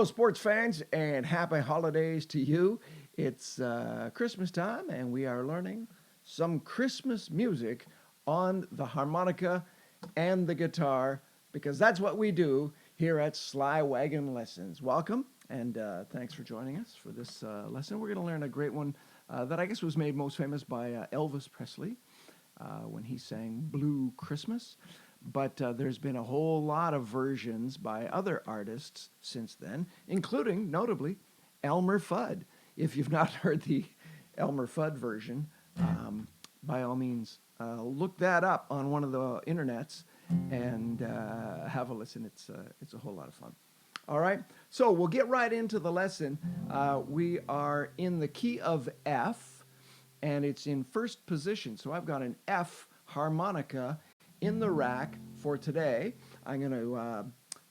Hello, sports fans, and happy holidays to you. It's Christmas time, and we are learning some Christmas music on the harmonica and the guitar because that's what we do here at Sly Wagon Lessons. Welcome, and thanks for joining us for this lesson. We're going to learn a great one that I guess was made most famous by Elvis Presley when he sang Blue Christmas. But there's been a whole lot of versions by other artists since then, including, notably, Elmer Fudd. If you've not heard the Elmer Fudd version, by all means, look that up on one of the internets and have a listen. It's a whole lot of fun. All right, so we'll get right into the lesson. We are in the key of F, and it's in first position. So I've got an F harmonica in the rack for today. I'm going to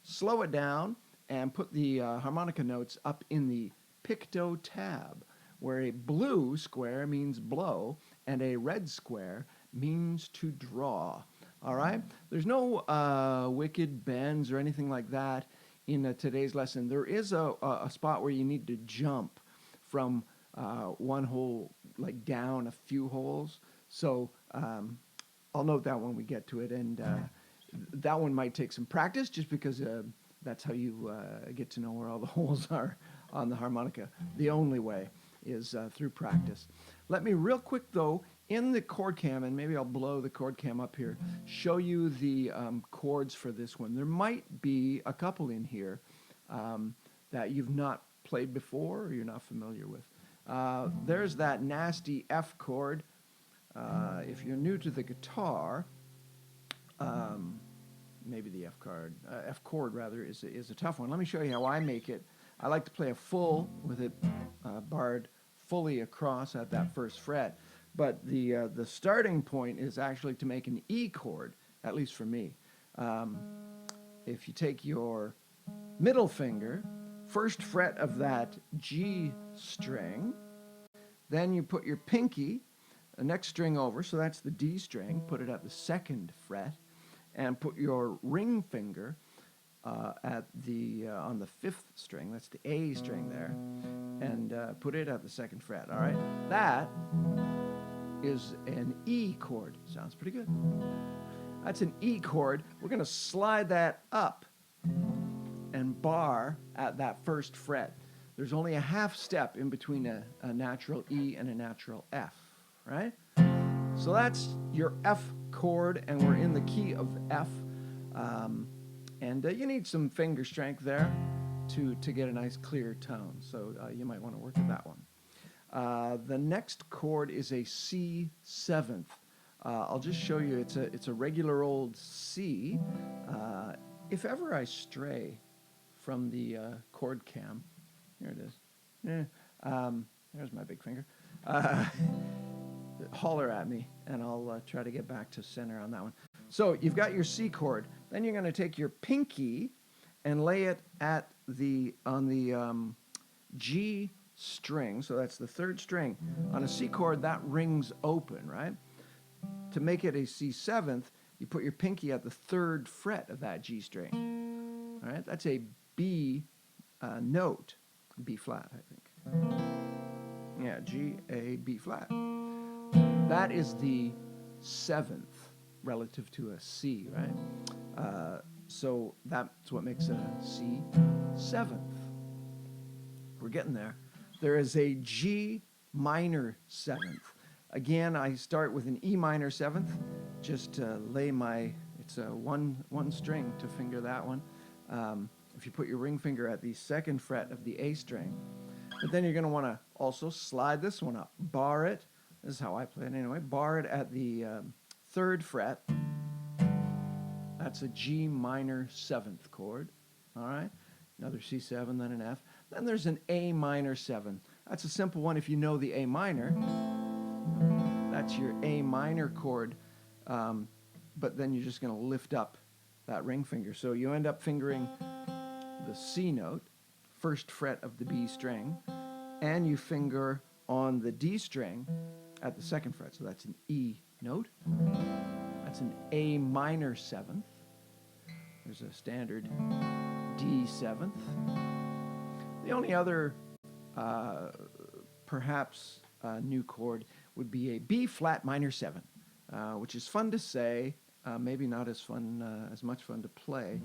slow it down and put the harmonica notes up in the picto-tab, where a blue square means blow and a red square means to draw. All right? There's no wicked bends or anything like that in today's lesson. There is a spot where you need to jump from one hole like down a few holes. So I'll note that when we get to it, and that one might take some practice just because that's how you get to know where all the holes are on the harmonica. The only way is through practice. Let me real quick, though, in the ChordCam, and maybe I'll blow the ChordCam up here, show you the chords for this one. There might be a couple in here that you've not played before or you're not familiar with. There's that nasty F chord. If you're new to the guitar, maybe the F chord rather is a tough one. Let me show you how I make it. I like to play a full with it barred fully across at that first fret, but the starting point is actually to make an E chord, at least for me. If you take your middle finger, first fret of that G string, then you put your pinky the next string over, so that's the D string, put it at the second fret, and put your ring finger at the on the fifth string, that's the A string there, and put it at the second fret. All right, that is an E chord. Sounds pretty good. That's an E chord. We're going to slide that up and bar at that first fret. There's only a half step in between a natural E and a natural F. Right? So that's your F chord, and we're in the key of F. And you need some finger strength there to get a nice clear tone. So you might want to work at that one. The next chord is a C seventh. I'll just show you. It's a regular old C. If ever I stray from the ChordCam, here it is. There's my big finger. Holler at me, and I'll try to get back to center on that one. So you've got your C chord. Then you're going to take your pinky and lay it on the G string. So that's the third string. On a C chord, that rings open, right? To make it a C seventh, you put your pinky at the third fret of that G string. All right, that's a B note, B flat, I think. Yeah, G, A, B flat. That is the seventh relative to a C, right? So that's what makes a C seventh. We're getting there. There is a G minor seventh. Again, I start with an E minor seventh. Just lay it's a one string to finger that one. If you put your ring finger at the second fret of the A string, but then you're going to want to also slide this one up, bar it. This is how I play it anyway. Bar it at the third fret. That's a G minor seventh chord. All right. Another C7, then an F. Then there's an A minor 7. That's a simple one if you know the A minor. That's your A minor chord. But then you're just going to lift up that ring finger. So you end up fingering the C note, first fret of the B string, and you finger on the D string at the second fret. So that's an E note. That's an A minor 7th. There's a standard D 7th. The only other perhaps new chord would be a B flat minor 7, which is fun to say, maybe not as fun, as much fun to play.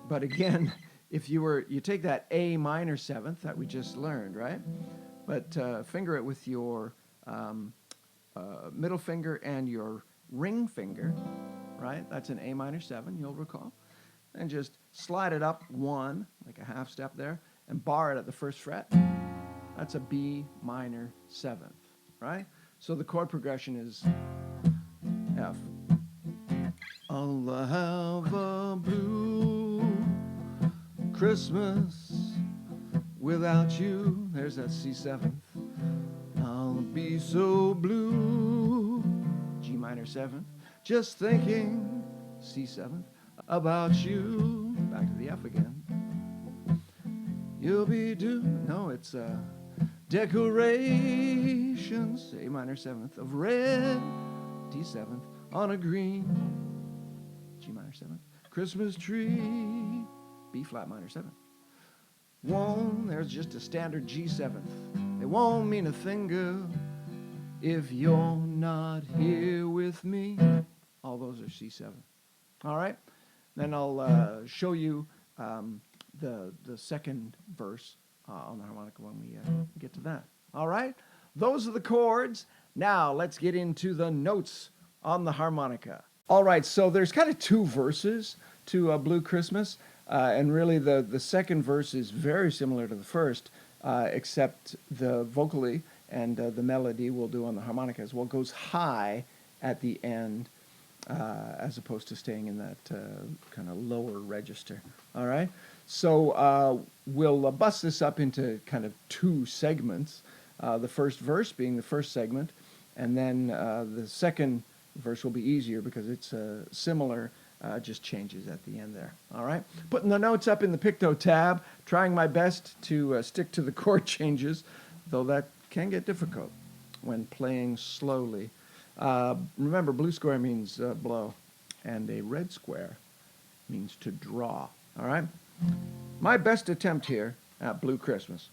But again, if you take that A minor 7th that we just learned, right? But finger it with your middle finger and your ring finger, right? That's an A minor 7, you'll recall. And just slide it up 1, like a half step there, and bar it at the 1st fret. That's a B minor 7th, right? So the chord progression is F. I'll have a blue Christmas without you. There's that C7th. I'll be so blue, G minor 7th, just thinking, C7th, about you. Back to the F again. You'll be no, it's decorations, A minor 7th, of red, D7th, on a green, G minor 7th, Christmas tree, B flat minor 7th. There's just a standard G7th. It won't mean a thing, girl, if you're not here with me. All those are C7. All right? Then I'll show you the second verse on the harmonica when we get to that. All right? Those are the chords. Now let's get into the notes on the harmonica. All right, so there's kind of 2 verses to Blue Christmas, and really the second verse is very similar to the first, except the vocally and the melody we'll do on the harmonica as well goes high at the end, as opposed to staying in that kind of lower register. All right? So we'll bust this up into kind of 2 segments, the first verse being the first segment, and then the second verse will be easier because it's similar, just changes at the end there. All right? Putting the notes up in the picto-tab, trying my best to stick to the chord changes, though that can get difficult when playing slowly. Remember, blue square means blow, and a red square means to draw. All right? My best attempt here at Blue Christmas.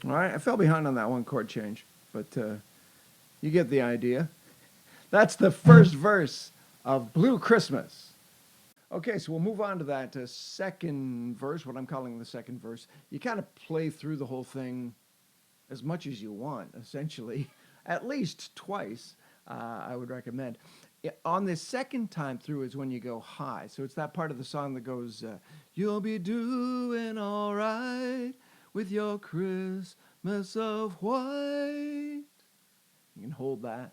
All right, I fell behind on that one chord change, but you get the idea. That's the first verse of Blue Christmas. Okay, so we'll move on to that second verse, what I'm calling the second verse. You kind of play through the whole thing as much as you want, essentially, at least twice, I would recommend. On the second time through is when you go high. So it's that part of the song that goes, you'll be doing all right with your Christmas of white. You can hold that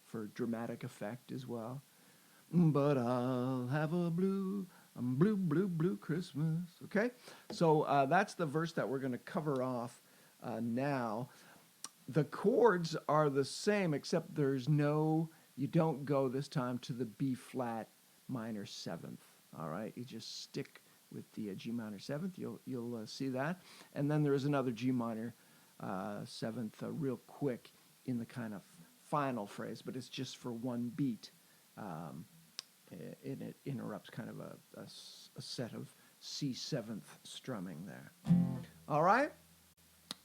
for dramatic effect as well. But I'll have a blue Christmas. Okay? So that's the verse that we're going to cover off now. The chords are the same, except you don't go this time to the B flat minor 7th. All right? You just stick with the G minor 7th. You'll see that. And then there is another G minor 7th real quick in the kind of final phrase, but it's just for one beat. It interrupts kind of a set of C7th strumming there. All right?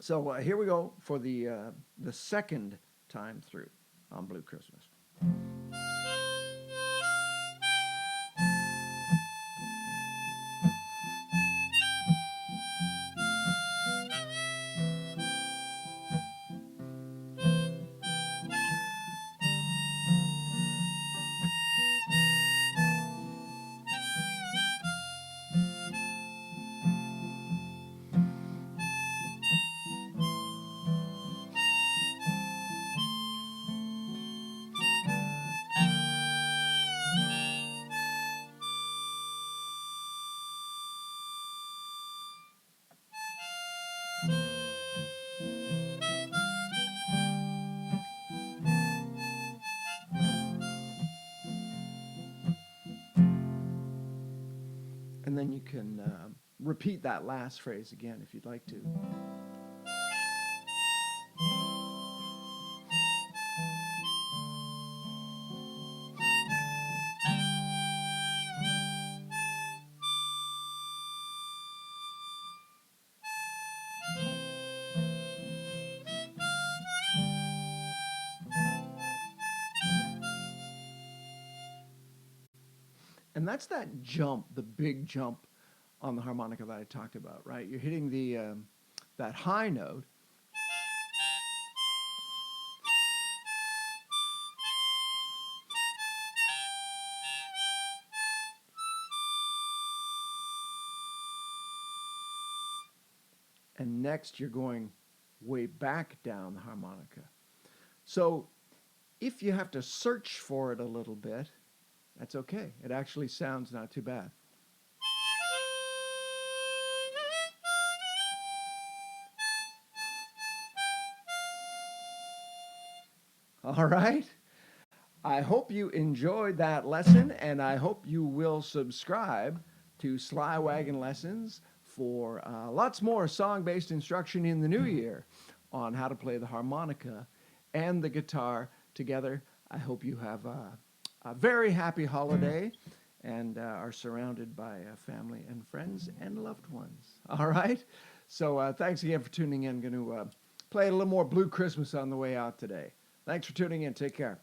So here we go for the second time through on Blue Christmas. then you can repeat that last phrase again if you'd like to. And that's that jump, the big jump on the harmonica that I talked about, right? You're hitting the that high note, and next you're going way back down the harmonica. So if you have to search for it a little bit, that's okay. It actually sounds not too bad. All right. I hope you enjoyed that lesson, and I hope you will subscribe to Sly Wagon Lessons for lots more song-based instruction in the new year on how to play the harmonica and the guitar together. I hope you have a very happy holiday and are surrounded by family and friends and loved ones. All right? So thanks again for tuning in. I'm going to play a little more Blue Christmas on the way out today. Thanks for tuning in. Take care.